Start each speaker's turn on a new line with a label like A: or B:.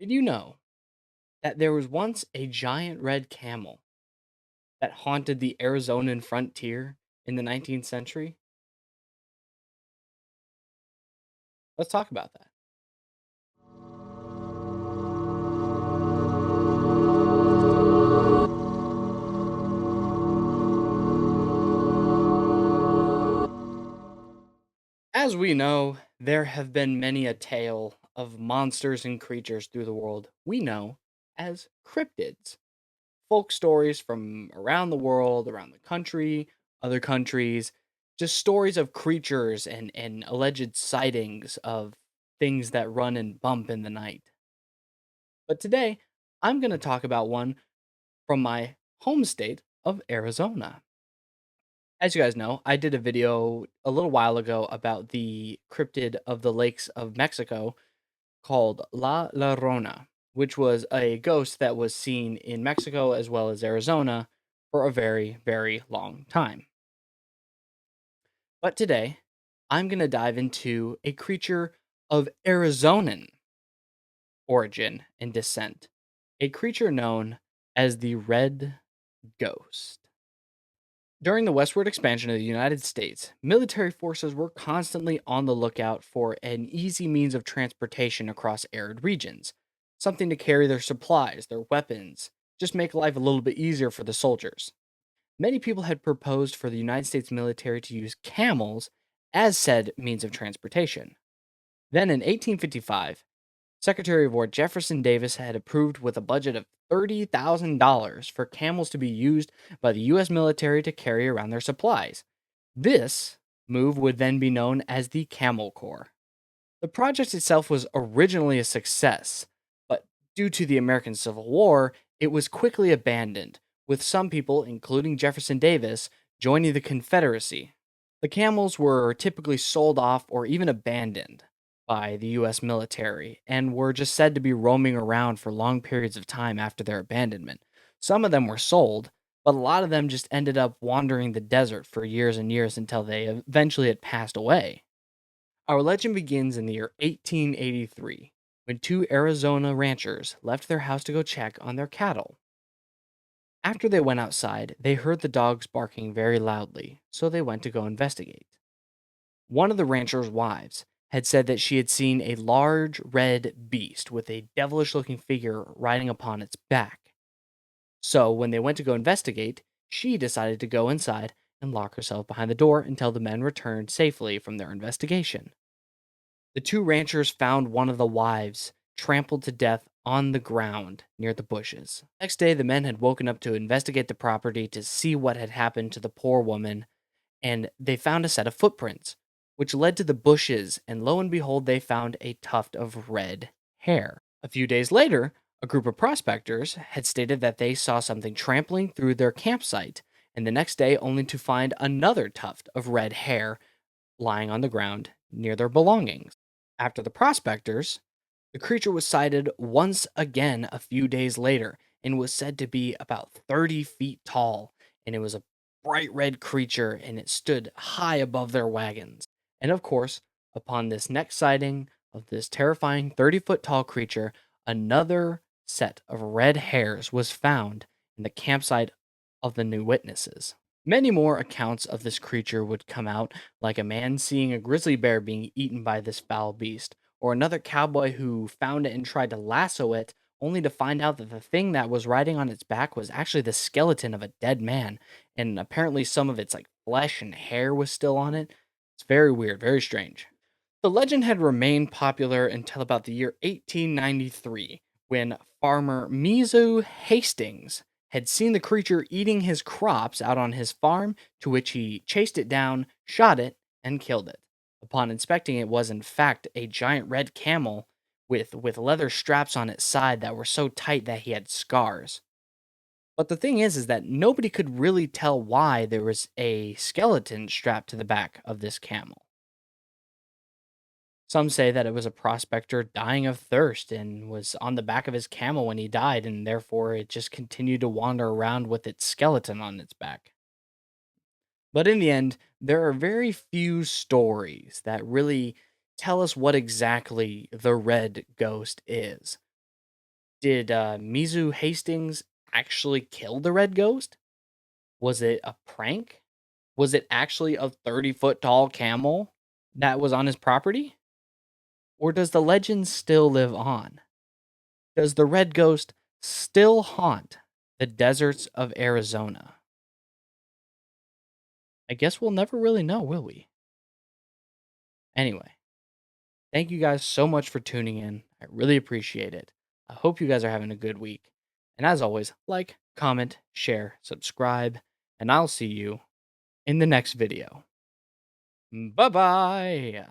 A: Did you know that there was once a giant red camel that haunted the Arizonan frontier in the 19th century? Let's talk about that. As we know, there have been many a tale of monsters and creatures through the world we know as cryptids. Folk stories from around the world, around the country, other countries, just stories of creatures and alleged sightings of things that run and bump in the night. But today, I'm going to talk about one from my home state of Arizona. As you guys know, I did a video a little while ago about the cryptid of the lakes of Mexico called La Llorona, which was a ghost that was seen in Mexico as well as Arizona for a very, very long time. But today, I'm going to dive into a creature of Arizonan origin and descent, a creature known as the Red Ghost. During the westward expansion of the United States, military forces were constantly on the lookout for an easy means of transportation across arid regions, something to carry their supplies, their weapons, just make life a little bit easier for the soldiers. Many people had proposed for the United States military to use camels as said means of transportation. Then in 1855, Secretary of War Jefferson Davis had approved with a budget of $30,000 for camels to be used by the U.S. military to carry around their supplies. This move would then be known as the Camel Corps. The project itself was originally a success, but due to the American Civil War, it was quickly abandoned, with some people, including Jefferson Davis, joining the Confederacy. The camels were typically sold off or even abandoned by the US military and were just said to be roaming around for long periods of time after their abandonment. Some of them were sold, but a lot of them just ended up wandering the desert for years and years until they eventually had passed away. Our legend begins in the year 1883 when two Arizona ranchers left their house to go check on their cattle. After they went outside, they heard the dogs barking very loudly, so they went to go investigate. One of the rancher's wives had said that she had seen a large red beast with a devilish looking figure riding upon its back. So when they went to go investigate, she decided to go inside and lock herself behind the door until the men returned safely from their investigation. The two ranchers found one of the wives trampled to death on the ground near the bushes. Next day, the men had woken up to investigate the property to see what had happened to the poor woman, and they found a set of footprints, which led to the bushes, and lo and behold, they found a tuft of red hair. A few days later, a group of prospectors had stated that they saw something trampling through their campsite, and the next day, only to find another tuft of red hair lying on the ground near their belongings. After the prospectors, the creature was sighted once again a few days later and was said to be about 30 feet tall. And it was a bright red creature and it stood high above their wagons. And of course, upon this next sighting of this terrifying 30-foot tall creature, another set of red hairs was found in the campsite of the new witnesses. Many more accounts of this creature would come out, like a man seeing a grizzly bear being eaten by this foul beast, or another cowboy who found it and tried to lasso it, only to find out that the thing that was riding on its back was actually the skeleton of a dead man, and apparently some of its like flesh and hair was still on it. It's very weird, very strange. The legend had remained popular until about the year 1893, when farmer Mizu Hastings had seen the creature eating his crops out on his farm, to which he chased it down, shot it, and killed it. Upon inspecting, it was in fact a giant red camel with leather straps on its side that were so tight that he had scars. But the thing is that nobody could really tell why there was a skeleton strapped to the back of this camel. Some say that it was a prospector dying of thirst and was on the back of his camel when he died, and therefore it just continued to wander around with its skeleton on its back. But in the end, there are very few stories that really tell us what exactly the red ghost is. Did Mizu Hastings actually kill the red ghost? Was it a prank? Was it actually a 30-foot tall camel that was on his property? Or does the legend still live on? Does the red ghost still haunt the deserts of Arizona? I guess we'll never really know, will we? Anyway, thank you guys so much for tuning in. I really appreciate it. I hope you guys are having a good week. And as always, like, comment, share, subscribe, and I'll see you in the next video. Bye bye.